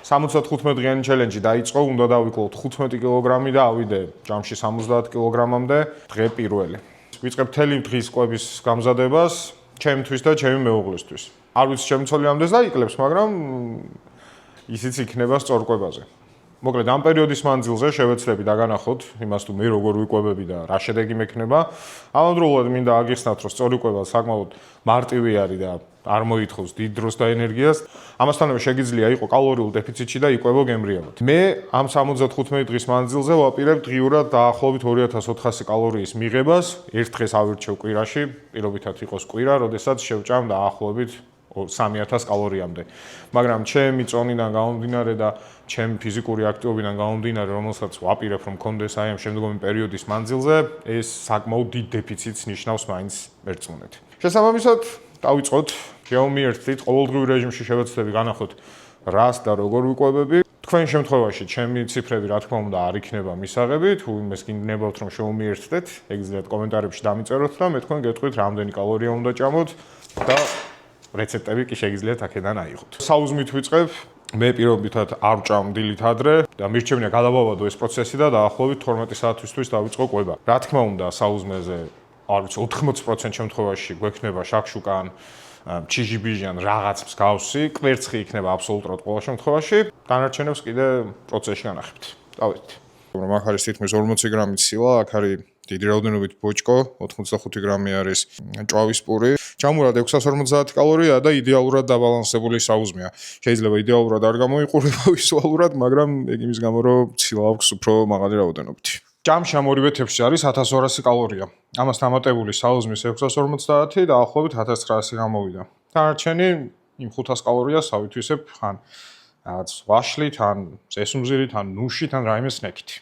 75 დღიანი ჩელენჯი დაიწყო, უნდა დავიკლოთ 15 კილოგრამი და ავიდე ჯამში 70 კილოგრამამდე დღე პირველი. ვიწყებ მთელი დღის კვების გამზადებას ჩემთვის და ჩემი მეუღლისთვის. არ ვიცი ჩემი ცოლი ამდენს დაიკლებს, მაგრამ ისიც იქნება სწორ კვებაზე. მოკლედ ამ პერიოდის მანძილზე შევეცდები დაგანახოთ იმას თუ მე როგორ ვიკვებები და რა შედეგი მექნება. ამავდროულად მინდა აგიხსნათ, რომ სწორი კვება საკმაოდ მარტივი არის და არ მოითხოვს დიდ დროს და ენერგიას. ამასთანავე შეგიძლია იყო კალორიულ დეფიციტში და იკვებო გემრიელად. მე ამ 75 დღის მანძილზე ვაპირებ დღიურად დაახლოებით 2400 კალორიის მიღებას. ერთ დღეს ავირჩევ კვირაში, პირობითად იყოს კვირა, როდესაც შევჭამ დაახლოებით 3000 კალორიამდე. მაგრამ ჩემი წონიდან გამომდინარე და ჩემი ფიზიკური აქტივობიდან გამომდინარე, რომელსაც ვაპირებ რომ მქონდეს აი ამ შემდგომი პერიოდის მანძილზე, ეს საკმაოდ დიდ დეფიციტს ნიშნავს მაინც ერთწმუნეთ. შესაბამისად, დავიწყოთ, შევმიერთდით, ყოველდღიურ რეჟიმში შევეცდები განახოთ რას და როგორ ვიკვებები. თქვენ შემთხვევაში ჩემი ციფრები რა თქმა უნდა არ იქნება მისაღები, თუ იმეს გინდებათ რომ შევმიერთდეთ, ეგრეთ კომენტარებში დამიწეროთ და მე თქვენ გეტყვით რამდენი კალორია უნდა ჭამოთ და რეცეპტები კი შეგიძლიათ აქედან აიღოთ. საუზმით ვიწყებ, მე პირობითად არ ვჭამ დილით ადრე და მირჩევნია გადავავადო ეს პროცესი და დაახლოებით 12 საათისთვის დავიწყო კვება. რა თქმა უნდა, საუზმეზე არ ვიცი 80% შემთხვევაში გვექნება შაქშუკან, ჩიჟიბიჟიან რაღაც მსგავსი, კვერცხი იქნება აბსოლუტურად ყველა შემთხვევაში. დანარჩენებს კიდე პროცესში განახებთ. დავით. რომ აქ არის თითქმის 40 გრამი ცილა, აქ არის დიდი რაოდენობით ბოჭკო, 85 გრამი არის ჭვავის პური. ჯამურად 650 კალორია და იდეალურად დაბალანსებული საუზმეა. შეიძლება იდეალურად არ გამოიყურება ვიზუალურად, მაგრამ ეგ იმის გამო, რომ ცილა აქვს უფრო მაღალი რაოდენობით. ჯამში ამ ორივე თეფში არის 1200 კალორია. ამას დამატებული საუზმის 650 დაახლოებით 1900 გამოვიდა. დანარჩენი იმ 500 კალორიას ავითვისებ ხან რაღაც ვაშლით, ან წესუმზირით, ან ნუშით, ან რაიმე სნეკით.